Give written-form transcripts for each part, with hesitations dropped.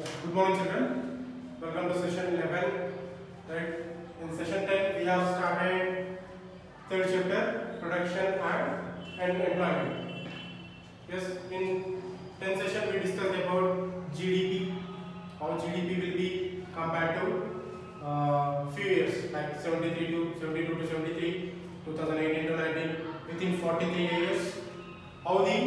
Good morning, children. Welcome to session 11. Right. In session 10, we have started third chapter, production and employment. Yes. In 10th session, we discussed about GDP, how GDP will be compared to few years like 72 to 73, 2018 to 19, within 43 years. How the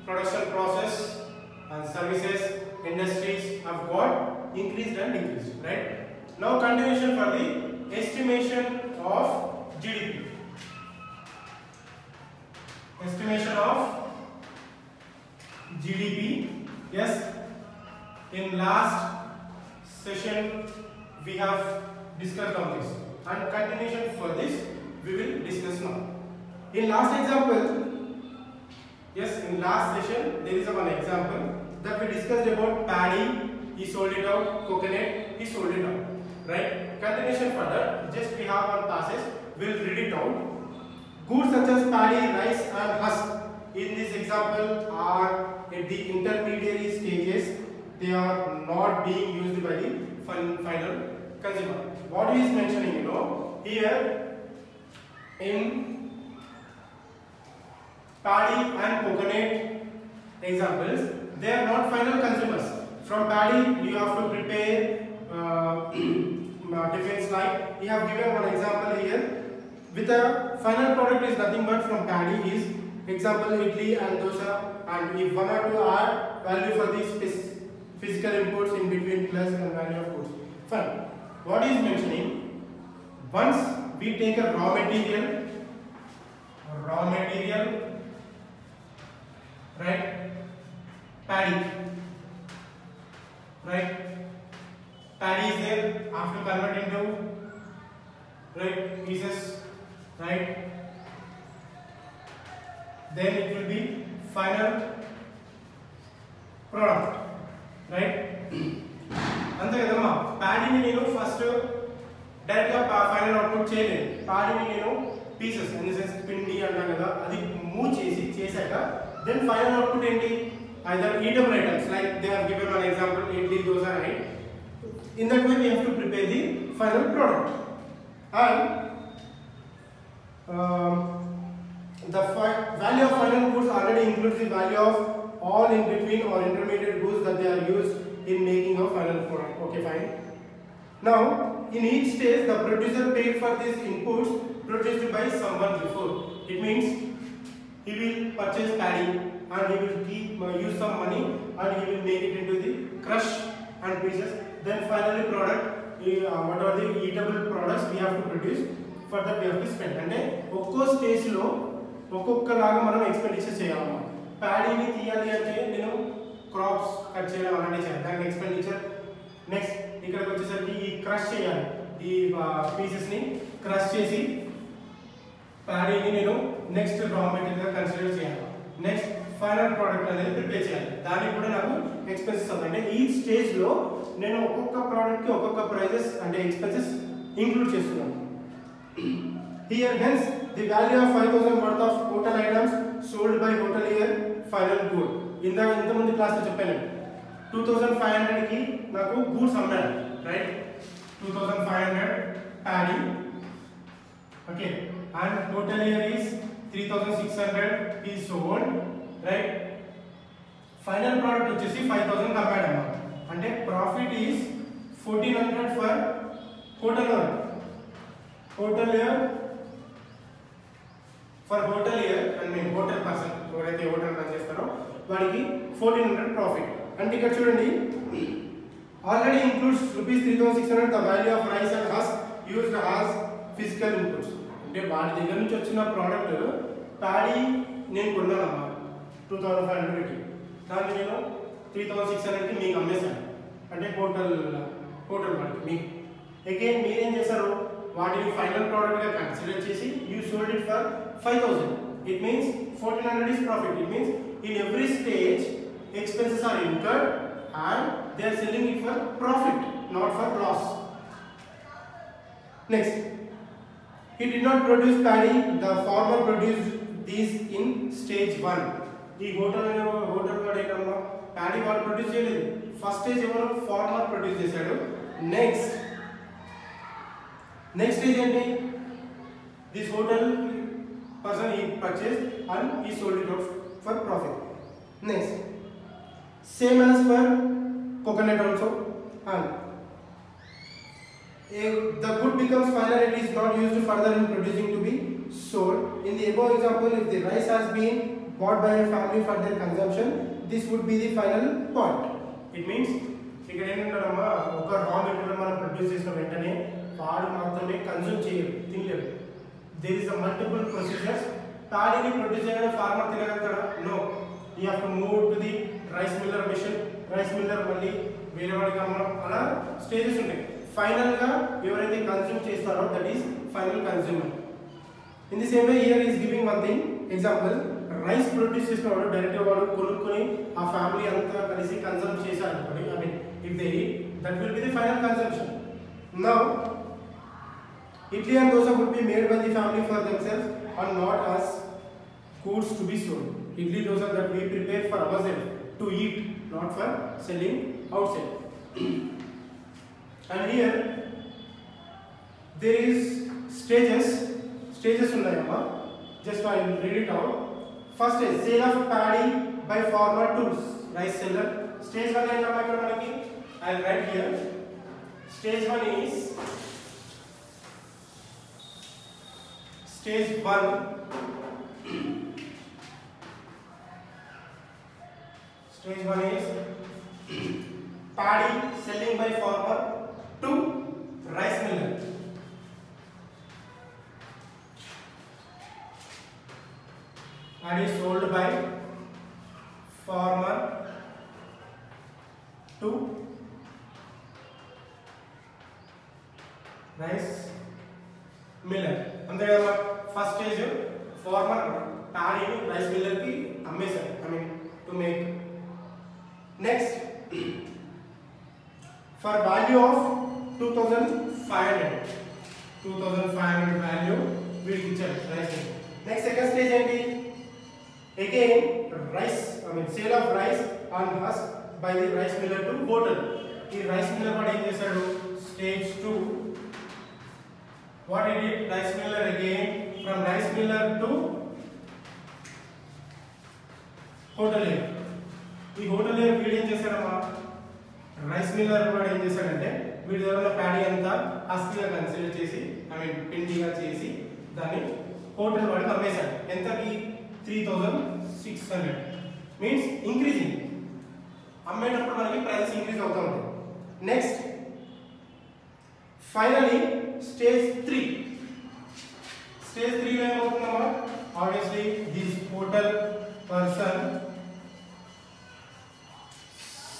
production process and services industries have got increased and decreased, right? Now continuation for the estimation of GDP. Estimation of GDP. Yes, in last session we have discussed on this, and continuation for this we will discuss now. In last example, yes, in last session there is one example that we discussed about paddy, he sold it out, coconut, he sold it out, right? Continuation further, just we have one passage, we'll read it out. Goods such as paddy, rice and husk in this example are at the intermediary stages, they are not being used by the final consumer. What he is mentioning, here in paddy and coconut examples, they are not final consumers. From paddy, you have to prepare defense like you have given one example here. With the final product is nothing but from paddy is example idli and dosa, and if one or two are value for these physical inputs in between plus and value of goods. Fine. What is mentioning? Once we take a raw material, right? Paddy, right? Paddy is there. After convert into right pieces, right? Then it will be final product, right? Ante kadamma paddy ni nenu first direct ga final output cheyalenu. Paddy ni nenu pieces in the sense pindi anta kada adi move chesaka then final output enti either eatable items like they have given one example idli dosa, right? In that way we have to prepare the final product, and the value of final goods already includes the value of all in between or intermediate goods that they are used in making a final product. Okay, fine. Now in each stage the producer paid for these inputs produced by someone before. It means he will purchase paddy and he will use some money and he will make it into the crush and pieces. Then finally product, what are the eatable products we have to produce, for that we have to spend. And ఒక్కో stage లో ఒక్కొక్కలాగా మనం expenditure చేయాలన్నమాట. ప్యాడీని తీయాలి అంటే నేను crops cut చేయడం అలాంటివి చేయాలి, దానికి ఎక్స్పెండిచర్. నెక్స్ట్ ఇక్కడికి వచ్చేసరికి ఈ క్రష్ చేయాలి, ఈ పీసెస్ని క్రష్ చేసి ప్యాడీని నేను నెక్స్ట్ రా మెటీరియల్గా కన్సిడర్ చేయాలి. నెక్స్ట్ ఫైనల్ ప్రోడక్ట్ అనేది ప్రిపేర్ చేయాలి, దానికి కూడా నాకు ఎక్స్పెన్సెస్ అవుతాయి. అంటే ఈ స్టేజ్లో నేను ఒక్కొక్క ప్రోడక్ట్కి ఒక్కొక్క ప్రైజెస్ అంటే ఎక్స్పెన్సెస్ ఇంక్లూడ్ చేస్తున్నాను. Here hence the value of 5,000 worth of hotel items sold by hotelier final good. ఇంతకుముందు క్లాస్లో చెప్పాను 2,500 కి నాకు goods అమ్మాను, right? 2,500 paddy, okay, and hotelier is 3,600 is sold, right? Final product వచ్చేసి 5,000 అమ్మాడు అన్నమాట. అంటే profit is 1,400 for hotelier. For hotelier and mean hotel person ఎవరైతే hotel run చేస్తారో వాడికి 1,400 ప్రాఫిట్. అంటే ఇక్కడ చూడండి already includes ₹3,600 the value of rice and husk used as physical inputs. అంటే వాడి దగ్గర నుంచి వచ్చిన ప్రోడక్ట్ ప్యాడీ నేను కొన్నానమ్మా 2,500కి, దాన్ని నేను 3,600కి మీకు అమ్మేశాను. అంటే హోటల్ వాడికి మీకు అగైన్ మీరేం చేశారు, వాటిని ఫైనల్ ప్రోడక్ట్ గా కన్సిడర్ చేసి you sold it for 5,000. It means 1,400 is profit. It means in every stage expenses are incurred and they are selling it for profit, not for loss. Next, he did not produce paddy, the farmer produced these in stage 1. ఈ hotel వాడేటమ్మా paddy వాడు produce చేయలేదు. First stage ఎవరు farmer produce చేశాడు. Next stage ఏంటి this hotel person he purchased and he sold it out for profit. Next, same as for coconut also, and if the good becomes final, it is not used further in producing to be sold. In the above example, if the rice has been bought by a family for their consumption, this would be the final point. It means ఇక్కడ ఏంటంటారమ్మా ఒక raw material మనం produce చేసిన వెంటనే వాడు మాత్రమే consume చేయరు, తినలేరు. There is a multiple procedures. Paddy produce cheyagala farmer tinagaltara? No. You have to move to the rice miller machine. Rice miller malli vere vadiki ammadam ala stages untayi. Final ga evaraithe consume chestaro, that is final consumer. In the same way here he is giving one thing example. Rice produce chesina vadu direct ga vadu konukkoni aa family anta kalisi consume chesaru anukoni. I mean if they eat, that will be the final consumption. Now idli and dosa would be made by the family for themselves and not as goods to be sold. Idli dosa that we prepare for ourselves to eat, not for selling outside. And here there is stages unnayamma. Just I will read it out. First is sale of paddy by farmer to rice seller. Stage 1 ఏంటమ్మా ఇక్కడ మనకి I will write here. Stage 1 is Stage 1 is paddy selling by farmer to rice miller. Paddy sold by farmer to rice miller. अंदर first stage farmer paddy rice miller की अम्मेसार, I mean to make. Next, for value of 2500 value we will get rice mill. Next second stage ఏంటి again rice, I mean sale of rice on husk by the rice miller to hotel. ఈ rice miller వాడు ఏం చేశాడు stage 2 what he did rice miller again from rice miller to hotelier. ఈ hotelier వీడు ఏం చేశాడమ్మా rice Miller వాడు ఏం చేశాడంటే వీడి దగ్గర ఉన్న ప్యాడీ అంతా హస్కీగా కన్సిడర్ చేసి ఐ మీన్ పిండిగా చేసి దాన్ని హోటల్ వాడికి అమ్మేశాడు. ఎంతకి 3600 మీన్స్ ఇంక్రీజింగ్. అమ్మేటప్పుడు మనకి ప్రైస్ ఇంక్రీజ్ అవుతూ ఉంటుంది. నెక్స్ట్ ఫైనలీ స్టేజ్ 3 లో ఏమవుతుందమ్మా obviously this hotel person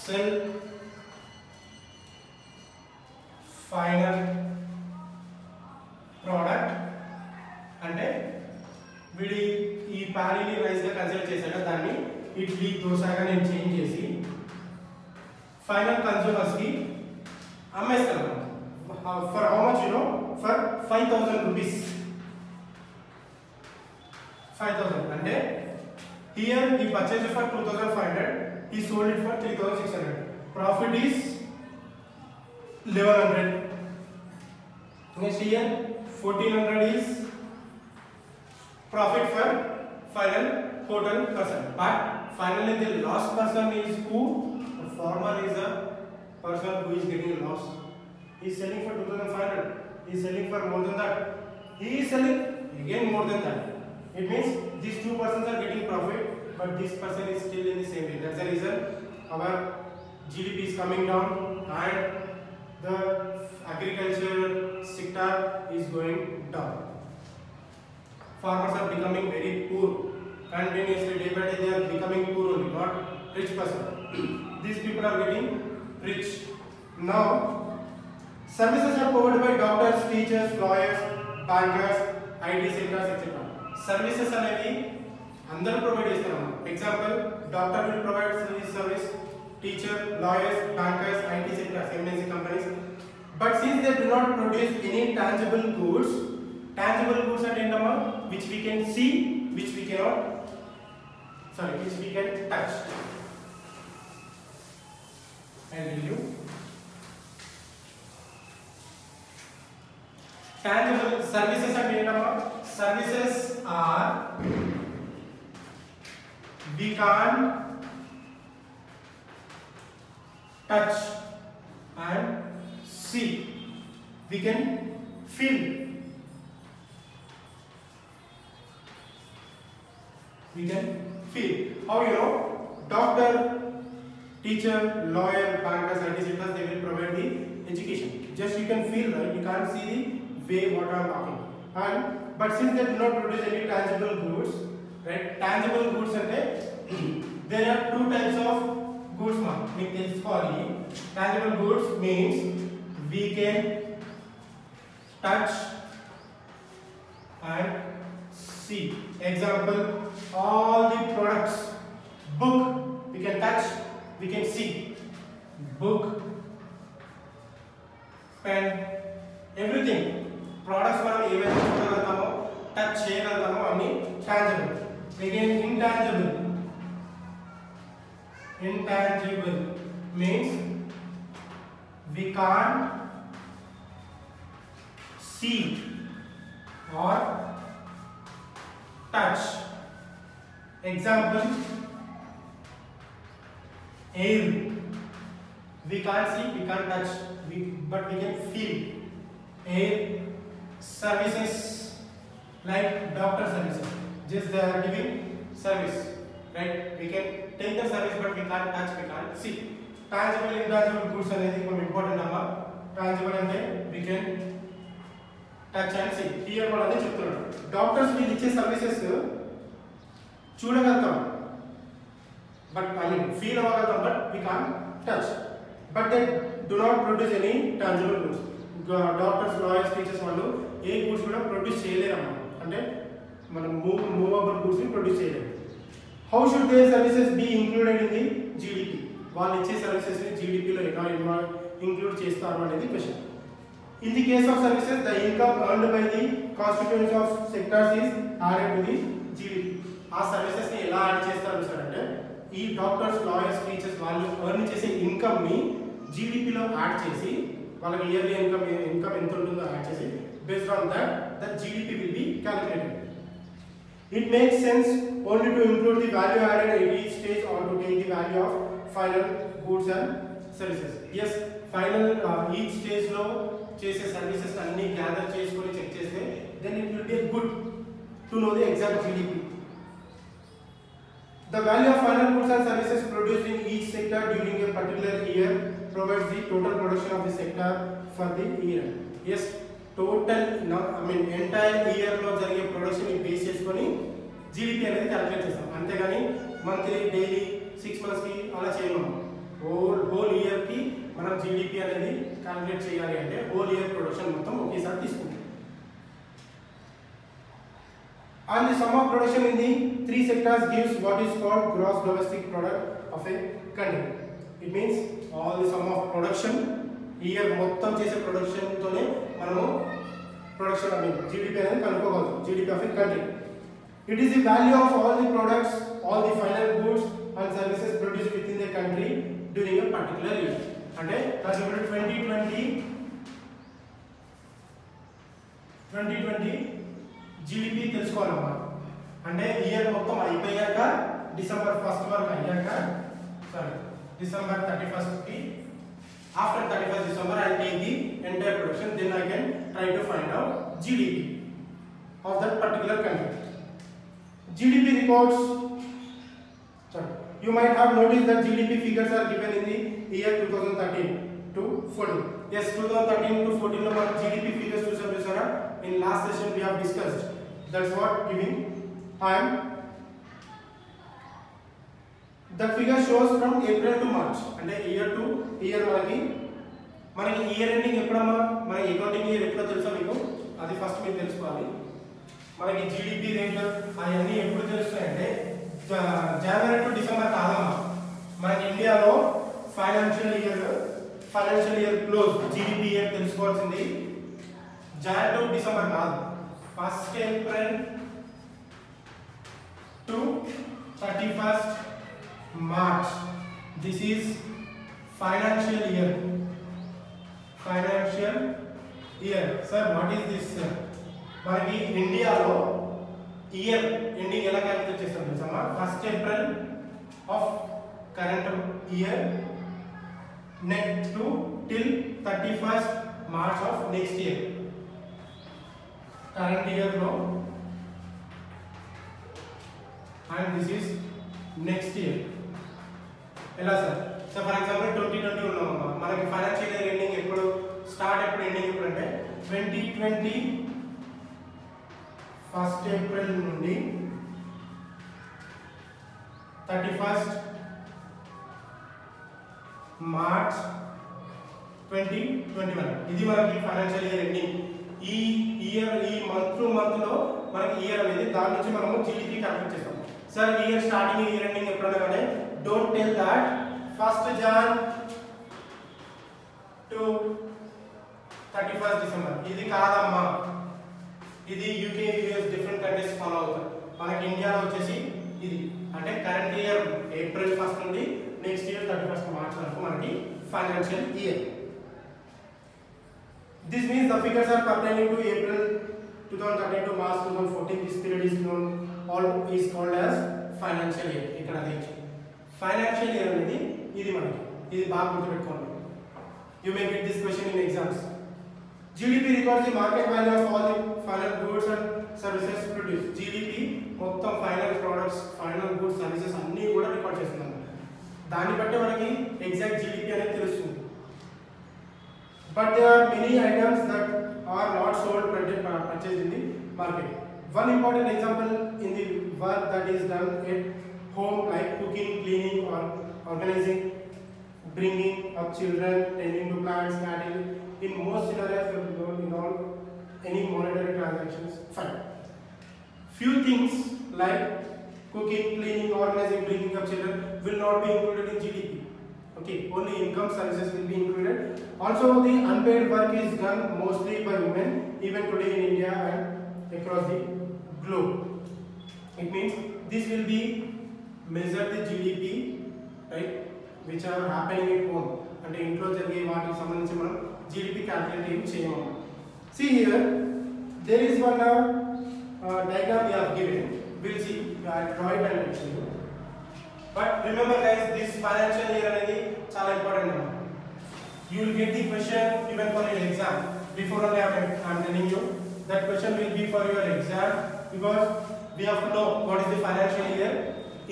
sell final product అంటే వీడి ఈ ప్యాడీని రైస్ గా కన్సిడర్ చేశాక దాన్ని ఇడ్లీ దోసగా నేను చేంజ్ చేసి ఫైనల్ కన్స్యూమర్స్ కి అమ్మేస్తాను. For how much you know for 5000 rupees. 5000 అంటే here he purchased for 2500, he sold it for 3600. Profit is 1100. Next here 1400 is profit for final hotel person. But finally the last person is who? The farmer is a person who is getting loss. He is selling for 2500. He is selling for more than that. He is selling again more than that. It means these two persons are getting profit, but this person is still in the same way. That's the reason our GDP is coming down and the agriculture sector is going down. Farmers are becoming very poor. Continuously day by day they are becoming poor only, not rich person. These people are getting rich. Now services are provided by doctors, teachers, lawyers, bankers, IT sectors, etc. Services అనేవి అందరూ provide చేస్తారు. Example doctor will provide service, teacher, lawyers, bankers, IT sectors, MNC companies. But since they do not produce any tangible goods అంటే ఏంటమ్మా which we can see, which we can touch. and tell you. Tangible services and services are we can't touch and see, we can feel, how you know? Doctor, teacher, lawyer, banker, scientist, they will provide the education. Just you can feel, right? You can't see the way what I am talking. And but since they do not produce any tangible goods, right? Tangible goods ante there are two types of goods. Tangible goods means we can touch and see. Example, all the products. Book we can touch, we can see. Book, pen, everything. Products మనం ఏవైతే చూడగలుగుతామో, touch చేయగలుగుతామో అన్ని tangible. Again, intangible. Intangible means we can't see or touch. Example, air. We can't see, we can't touch, but we can feel. Air. Services like doctor services, just they are giving service, right? We can take the service, but we can't touch, we can't see. Tangible, intangible goods అనేది కొంచెం important అమ్మా. Tangible అంటే we can touch and see. Here కూడా అదే చెప్తున్నాడు. Doctors వీళ్ళు ఇచ్చే services చూడగలుగుతాం, but I mean feel అవ్వగలుగుతాం, but we can't touch. But they do not produce any tangible goods. Doctors, lawyers, teachers వాళ్ళు ఏ గూడ్స్ కూడా ప్రొడ్యూస్ చేయలేరమ్మా. అంటే మనం మూవబుల్ గూడ్స్ ని ప్రొడ్యూస్ చేయలేరు. How should they services be included in the GDP? వాళ్ళు ఇచ్చే services ని జీడిపిలో ఎలా ఇంక్లూడ్ చేస్తారు అనేది question. In the case of services the income earned by the constituents of sectors is added to the GDP. ఆ services ని ఎలా యాడ్ చేస్తారు సార్ అంటే ఈ డాక్టర్స్, లాయర్స్, టీచర్స్ వాళ్ళు ఎర్న్ చేసే ఇన్కమ్ ని జీడిపిలో యాడ్ చేసి వాళ్ళకి ఇయర్లీ ఇన్కమ్ ఎంత ఉంటుందో యాడ్ చేసి based on that the GDP will be calculated. It makes sense only to include the value added at each stage or to take the value of final goods and services. Yes, final each stage lo chese services anni gather cheskoni check cheste then it will be good to know the exact GDP. The value of final goods and services produced in each sector during a particular year provides the total production of the sector for the year. Yes, total entire year లో జరిగే production ని base చేసుకొని GDP అనేది calculate చేస్తాం. అంతేగాని monthly, daily, 6 months కి అలా చేయము. హోల్ ఇయర్ కి మనం జీడిపి అనేది క్యాలిక్యులేట్ చేయాలి అంటే హోల్ ఇయర్ ప్రొడక్షన్ మొత్తం ఒకేసారి తీసుకుంటాం. And the sum of production in the three sectors gives what is called gross domestic product of a country. It means all the sum of production year మొత్తం చేసే production తోనే మనము production GDP అనేది కనుక్కోగలుగుతాం. GDP of a country. It is the value of all the products, all the final goods and services produced within the country during a particular year. అంటే ఇప్పుడు 2020 GDP తెలుసుకోవాలమ్మా. అంటే year మొత్తం అయిపోయాక December 1st వరకు అయ్యాక December 31st కి after 31st December I will take the entire production, then I can try to find out GDP of that particular country. GDP records, you might have noticed that GDP figures are given in the year 2013 to 14. Yes, 2013 to 14 lo man GDP figures chusara. In last session we have discussed. That's what giving. And that figure shows from April to March. And year to year మనకి year ending ఎప్పుడమ్మా, మన accounting year ఎప్పుడో తెలుసా మీకు? అది first మీరు తెలుసుకోవాలి. మనకి GDP రేట్లు అవన్నీ ఎప్పుడు తెలుస్తాయంటే జనవరి టు డిసెంబర్ కాదమ్మా. మనకి ఇండియాలో financial year close GDP year తెలుసుకోవాల్సింది జనవరి టు డిసెంబర్ కాదు. 1st April to 31st March. This is financial year. Financial year. Sir, what is this? మనకి ఇండియాలో ఇయర్ ఎండింగ్ ఎలా క్యాలిక్యులేట్ చేస్తాం తెలుసా? 1st April of current year next to till 31st March of next year. Current year లో and this is next year. ఎలా sir? So for example 2020 ఉన్నామమ్మా, మనకి financial year ending ఎప్పుడు స్టార్ట్, ఎప్పుడు ending ఎప్పుడు అంటే 2020 1st April నుండి 31st March 2021. ఇది మనకి ఫైనాన్షియల్ ఇయర్ ఎండింగ్. ఈ ఇయర్ ఈ మంత్ లో మనకి ఇయర్ అనేది, దాని నుంచి మనము జీడీపీ క్యాలిక్యులేట్ చేస్తాం. Sir year starting year ending ఎప్పుడన్నా కానీ don't tell that 1st Jan to 31st December. ఇది కాదమ్మా, ఇది UK US different countries follow అవుతారు. మనకి ఇండియాలో వచ్చేసి ఇది అంటే కరెంట్ ఇయర్ April 1st నుండి నెక్స్ట్ ఇయర్ 31st March వరకు మనకి financial year. This means the figures are pertaining to April 2013 to March 2014. This period is known is called as financial year. ఇక్కడ అదే ఫైనాన్షియల్ ఇయర్ అనేది ఇది మనకి, ఇది బాగా గుర్తుపెట్టుకోండి. You may get this question in exams. GDP records the market value of all the final goods and services produced. GDP మొత్తం final products, final goods, services అన్నీ కూడా రికార్డ్ చేస్తున్నాం. దాన్ని బట్టి మనకి ఎగ్జాక్ట్ జీడీపీ అనేది తెలుస్తుంది. But there are many items that are not sold purchased in the market. One important example in the work that is done at home, like cooking, cleaning, or organizing, bringing up children, tending to plants, cattle. In most scenarios, they don't involve any monetary transactions. Fine. Few things like cooking, cleaning, organizing, bringing up children will not be included in GDP. Okay, only income services will be included. Also, the unpaid work is done mostly by women, even today in India and across the globe. It means this will be measure the GDP, right, which are happening at home. And ఇంట్లో జరిగే వాటికి సంబంధించి మనం GDP calculate చేయము. See here, there is one diagram we have given. We'll see. I'll draw it and show you. But remember guys, this financial year అనేది చాలా important అన్నమాట. You will get the question even for your exam. Before only I'm telling you that question will be for your exam, because we have to know what is the financial year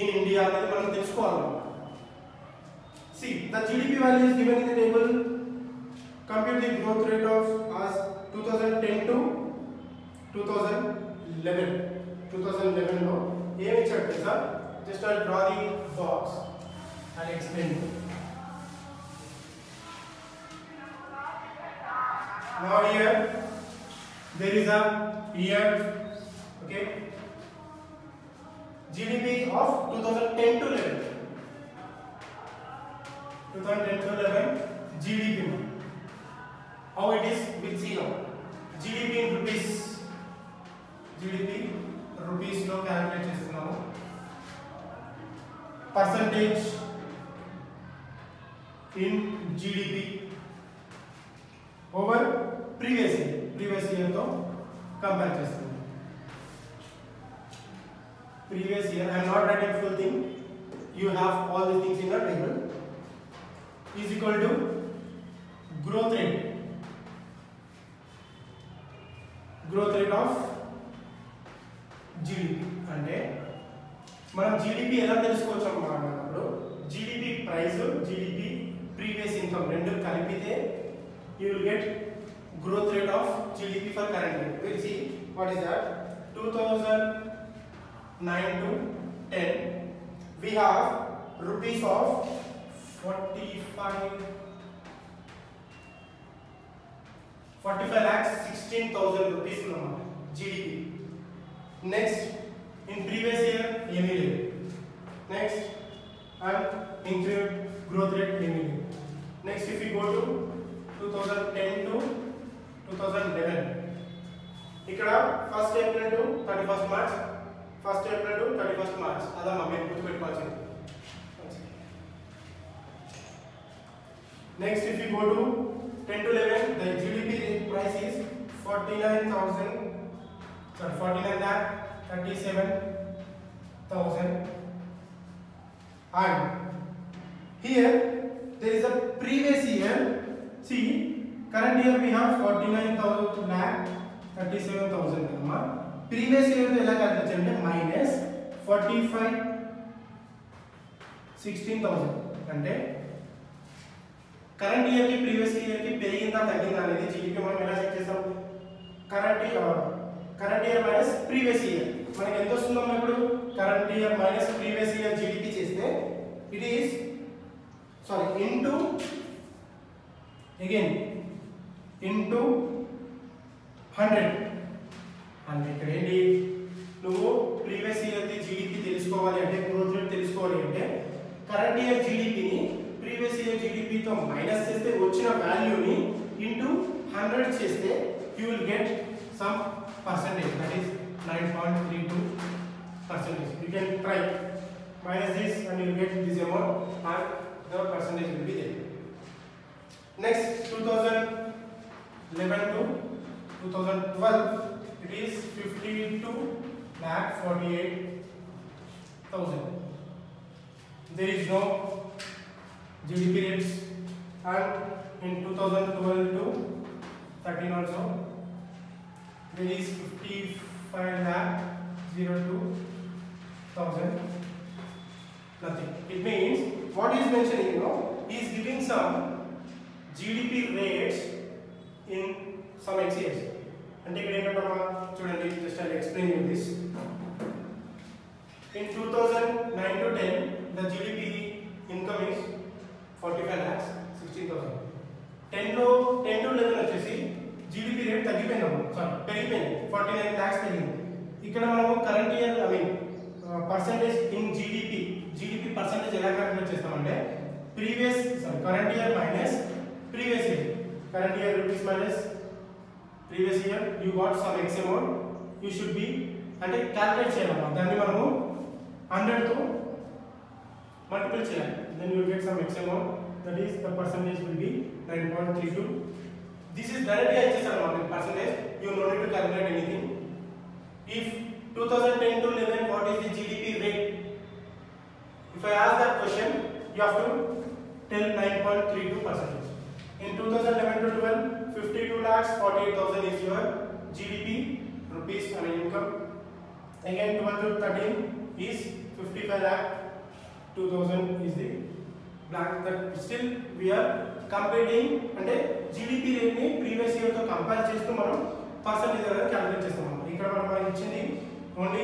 in India అనేది మనం తెలుసుకోవాలి. See, the GDP value is given in the table. Compute the growth rate of as 2010 to 2011. 2011 లో ఏమి ఇచ్చాడు తెలుసా? Just I'll draw the box. I'll explain. Now here there is a year, okay, GDP of 2010 to 11. 2010 to 11 GDP. How it is, we'll see now. GDP in rupees. GDP rupees lo calculate చేస్తున్నాము. Percentage in GDP over previous year తో compare చేస్తున్నాము. Previous year, I am not writing full thing. You have all the things in the table. Is equal to growth rate. Growth rate of GDP. అంటే మనం GDP ఎలా తెలుసుకోవచ్చు అన్నప్పుడు GDP price, GDP previous income రెండు కలిపితే you will get growth rate of GDP for current year. We'll see what is that. 2009 to 10 we have rupees of 45 lakhs 16,000 rupees GDP. Next, in previous year MLA. Next, and include growth rate MLA. Next, if we go to 2010 to 2011, ఇక్కడ 1st April to 31st March, 1st April to 31st March. అదమ్మా మీరు గుర్తుపెట్టుకోవాల్సింది. Next, if you go to 10 to 11, the GDP price is 49 lakh 37,000. And here there is a previous year. See, current year we have 49,000 lakh 37,000. Previous year ela calculate minus 45 16,000 అంటే current year కి previous year కి పెరిగిందా తగ్గిందా అనేది GDP మనం ఎలా check చేస్తాం? Current year minus previous year మనకి ఎంత వస్తుందో ఇప్పుడు current year minus previous year GDP చేస్తే it is into again into 100. అంటే ఇక్కడ ఏంటి, నువ్వు ప్రీవియస్ ఇయర్ ది జీడీపీ తెలుసుకోవాలి అంటే గ్రోత్ రేట్ తెలుసుకోవాలి అంటే కరెంట్ ఇయర్ జీడీపీని ప్రీవియస్ ఇయర్ జీడీపీతో మైనస్ చేస్తే వచ్చిన వాల్యూని ఇంటూ 100 చేస్తే you will get some percentage, that is 9.32%. You can try minus this and you will get this amount and the percentage will be there. Next, 2011 to 2012, it is 52,48,000. There is no GDP rates, and in 2012 to 13 also there is 55,02,000. Nothing. It means what he is mentioning, he is giving some GDP rates in some X years. And student, just I'll explain you this. In 2009 to 10, the GDP income is 45 lakhs 16,000. 10 to 11 వచ్చేసి GDP rate తగ్గిపోయింది, పెరిగిపోయింది, 49 lakhs పెరిగింది. ఇక్కడ మనము current year percentage in GDP percentage ఎలా calculate చేస్తామంటే current year minus previous year. Current year rupees minus previous year you got some X amount, you should be అంటే calculate చేయాలమ్మా. దాన్ని మనము 100 తో మల్టిపుల్ చేయాలి. Then you will get some X amount, that is the percentage will be 9.32. This is డైరెక్ట్గా ఇచ్చేసారన్నమాట percentage, you no need to calculate anything. If 2010 to 11, what is the GDP rate? If I ask that question, you have to tell 9.32%. In 2011 to 12, 52 lakhs 48,000 is your GDP rupees income. Again 12 to 13 is 55 lakh 2,000 is the blank. That still we are comparing అంటే GDP rate ని previous year తో compare చేస్తూ మనం percentage అనేది calculate చేస్తాం. ఇక్కడ మనం ఇచ్చింది ఓన్లీ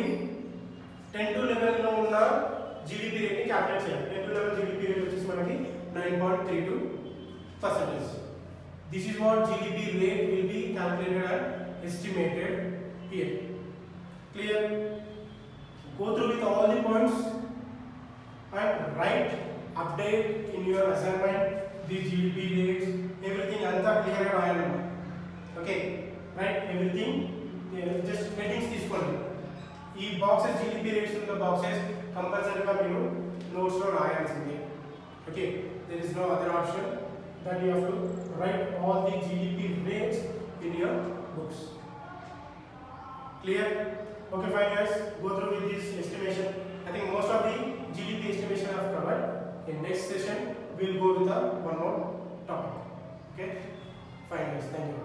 10 to 11 లో ఉన్న జీడీపీ రేట్ ని క్యాలిక్యులేట్ చేయాలి. 10 to 11 జీడీపీ రేట్ వచ్చేసి మనకి 9.32%. This is what GDP rate will be calculated and estimated here. Clear? Go through with all the points and write, update in your assignment the GDP rates, everything anta clear ga rayalama. Okay, write everything. Just headings తీసుకోండి. ఈ boxes GDP rates ఉన్న boxes కంపల్సరీగా మీరు notes లో రాయాల్సిందే. Okay, there is no other option that you have to write all the GDP rates in your books. Clear? Okay fine guys, go through with this estimation. I think most of the GDP estimation I have covered. In next session we will go with one more topic. Okay, fine guys, thank you.